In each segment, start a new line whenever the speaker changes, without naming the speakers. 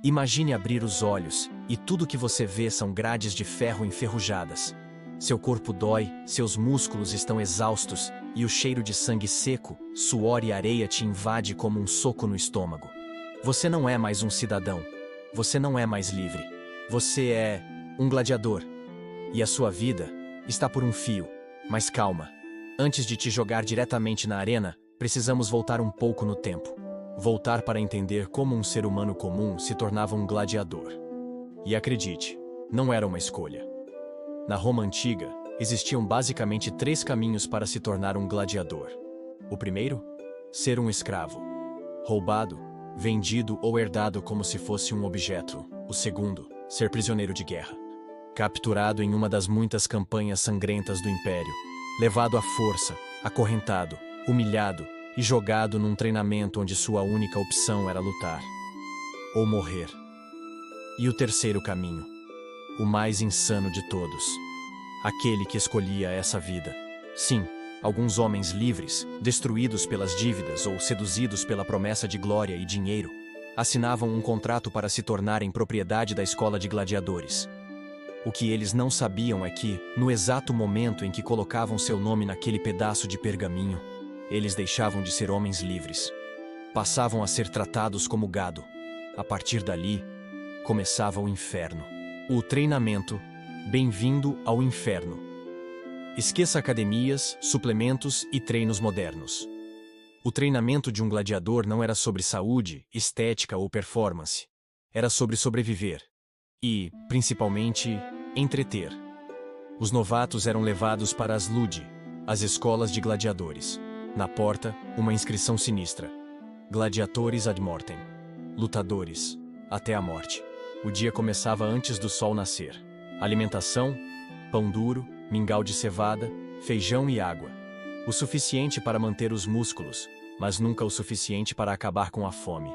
Imagine abrir os olhos, e tudo que você vê são grades de ferro enferrujadas. Seu corpo dói, seus músculos estão exaustos, e o cheiro de sangue seco, suor e areia te invade como um soco no estômago. Você não é mais um cidadão. Você não é mais livre. Você é um gladiador. E a sua vida está por um fio. Mas calma. Antes de te jogar diretamente na arena, precisamos voltar um pouco no tempo. Voltar para entender como um ser humano comum se tornava um gladiador. E acredite, não era uma escolha. Na Roma antiga, existiam basicamente 3 caminhos para se tornar um gladiador. O primeiro, ser um escravo. Roubado, vendido ou herdado como se fosse um objeto. O segundo, ser prisioneiro de guerra. Capturado em uma das muitas campanhas sangrentas do Império. Levado à força, acorrentado, humilhado e jogado num treinamento onde sua única opção era lutar. Ou morrer. E o terceiro caminho, o mais insano de todos. Aquele que escolhia essa vida. Sim, alguns homens livres, destruídos pelas dívidas ou seduzidos pela promessa de glória e dinheiro, assinavam um contrato para se tornarem propriedade da escola de gladiadores. O que eles não sabiam é que, no exato momento em que colocavam seu nome naquele pedaço de pergaminho, eles deixavam de ser homens livres. Passavam a ser tratados como gado. A partir dali, começava o inferno. O treinamento. Bem-vindo ao inferno. Esqueça academias, suplementos e treinos modernos. O treinamento de um gladiador não era sobre saúde, estética ou performance. Era sobre sobreviver. E, principalmente, entreter. Os novatos eram levados para as ludi, as escolas de gladiadores. Na porta, uma inscrição sinistra. Gladiatores ad mortem. Lutadores, até a morte. O dia começava antes do sol nascer. Alimentação, pão duro, mingau de cevada, feijão e água. O suficiente para manter os músculos, mas nunca o suficiente para acabar com a fome.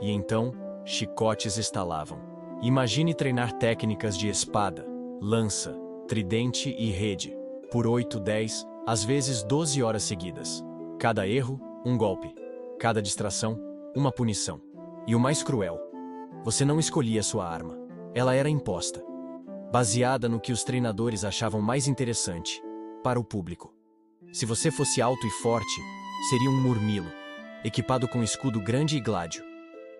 E então, chicotes estalavam. Imagine treinar técnicas de espada, lança, tridente e rede, por 8, 10, às vezes 12 horas seguidas. Cada erro, um golpe. Cada distração, uma punição. E o mais cruel, você não escolhia sua arma. Ela era imposta. Baseada no que os treinadores achavam mais interessante, para o público. Se você fosse alto e forte, seria um murmilo, equipado com escudo grande e gládio.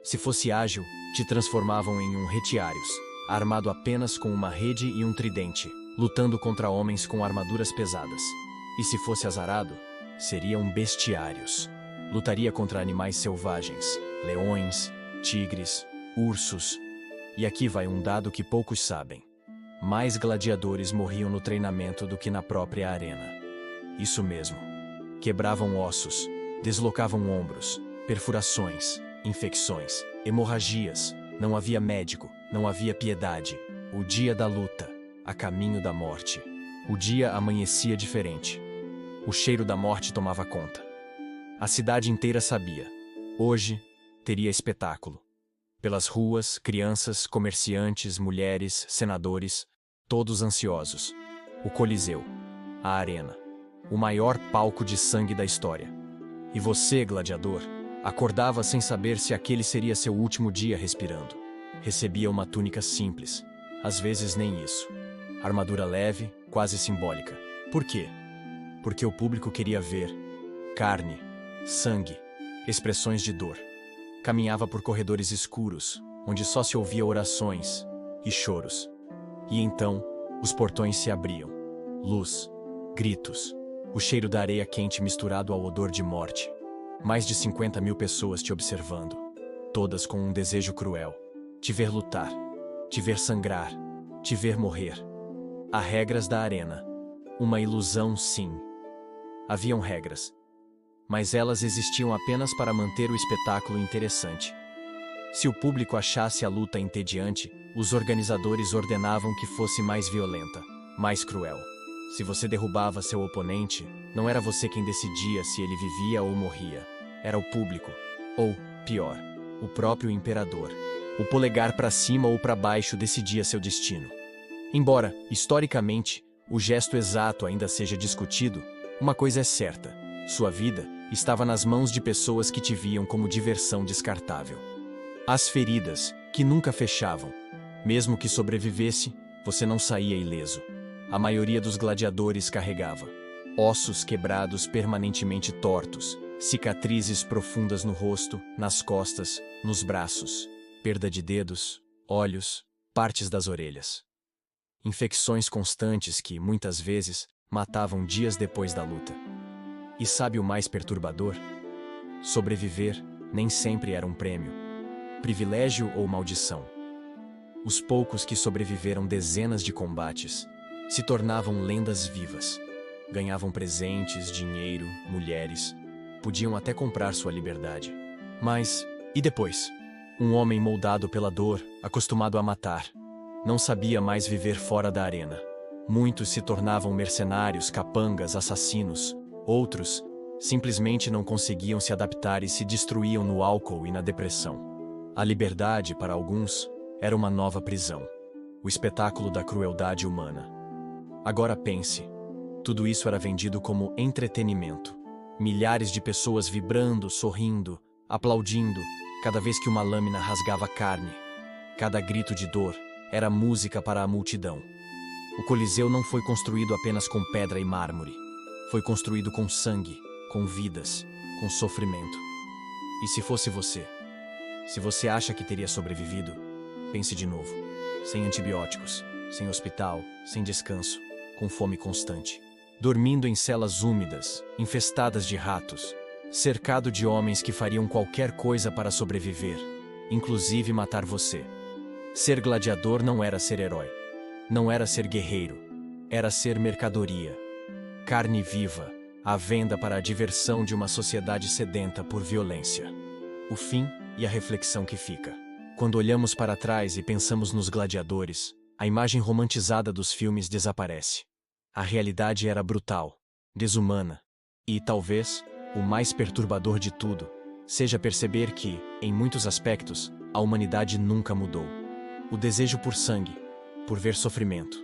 Se fosse ágil, te transformavam em um retiários, armado apenas com uma rede e um tridente, lutando contra homens com armaduras pesadas. E se fosse azarado, seria um bestiários. Lutaria contra animais selvagens, leões, tigres, ursos. E aqui vai um dado que poucos sabem. Mais gladiadores morriam no treinamento do que na própria arena. Isso mesmo. Quebravam ossos, deslocavam ombros, perfurações, infecções, hemorragias. Não havia médico, não havia piedade. O dia da luta, a caminho da morte. O dia amanhecia diferente. O cheiro da morte tomava conta. A cidade inteira sabia. Hoje, teria espetáculo. Pelas ruas, crianças, comerciantes, mulheres, senadores, todos ansiosos. O Coliseu, a arena, o maior palco de sangue da história. E você, gladiador, acordava sem saber se aquele seria seu último dia respirando. Recebia uma túnica simples, às vezes nem isso. Armadura leve, quase simbólica. Por quê? Porque o público queria ver carne, sangue, expressões de dor. Caminhava por corredores escuros, onde só se ouvia orações e choros. E então, os portões se abriam. Luz, gritos, o cheiro da areia quente misturado ao odor de morte. Mais de 50.000 pessoas te observando, todas com um desejo cruel. Te ver lutar, te ver sangrar, te ver morrer. Há regras da arena. Uma ilusão, sim. Haviam regras. Mas elas existiam apenas para manter o espetáculo interessante. Se o público achasse a luta entediante, os organizadores ordenavam que fosse mais violenta, mais cruel. Se você derrubava seu oponente, não era você quem decidia se ele vivia ou morria. Era o público. Ou, pior, o próprio imperador. O polegar para cima ou para baixo decidia seu destino. Embora, historicamente, o gesto exato ainda seja discutido, uma coisa é certa: sua vida estava nas mãos de pessoas que te viam como diversão descartável. As feridas, que nunca fechavam. Mesmo que sobrevivesse, você não saía ileso. A maioria dos gladiadores carregava ossos quebrados permanentemente tortos, cicatrizes profundas no rosto, nas costas, nos braços, perda de dedos, olhos, partes das orelhas. Infecções constantes que, muitas vezes, matavam dias depois da luta. E sabe o mais perturbador? Sobreviver nem sempre era um prêmio, privilégio ou maldição. Os poucos que sobreviveram dezenas de combates se tornavam lendas vivas. Ganhavam presentes, dinheiro, mulheres, podiam até comprar sua liberdade. Mas, e depois? Um homem moldado pela dor, acostumado a matar, não sabia mais viver fora da arena. Muitos se tornavam mercenários, capangas, assassinos. Outros simplesmente não conseguiam se adaptar e se destruíam no álcool e na depressão. A liberdade, para alguns, era uma nova prisão. O espetáculo da crueldade humana. Agora pense, tudo isso era vendido como entretenimento. Milhares de pessoas vibrando, sorrindo, aplaudindo, cada vez que uma lâmina rasgava a carne. Cada grito de dor era música para a multidão. O Coliseu não foi construído apenas com pedra e mármore. Foi construído com sangue, com vidas, com sofrimento. E se fosse você? Se você acha que teria sobrevivido, pense de novo. Sem antibióticos, sem hospital, sem descanso, com fome constante. Dormindo em celas úmidas, infestadas de ratos, cercado de homens que fariam qualquer coisa para sobreviver, inclusive matar você. Ser gladiador não era ser herói. Não era ser guerreiro. Era ser mercadoria. Carne viva, à venda para a diversão de uma sociedade sedenta por violência. O fim e a reflexão que fica. Quando olhamos para trás e pensamos nos gladiadores, a imagem romantizada dos filmes desaparece. A realidade era brutal, desumana. E, talvez, o mais perturbador de tudo, seja perceber que, em muitos aspectos, a humanidade nunca mudou. O desejo por sangue, por ver sofrimento,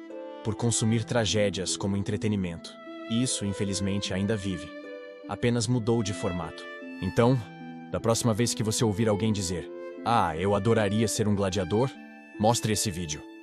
por consumir tragédias como entretenimento. Isso, infelizmente, ainda vive. Apenas mudou de formato. Então, da próxima vez que você ouvir alguém dizer: "Ah, eu adoraria ser um gladiador", mostre esse vídeo.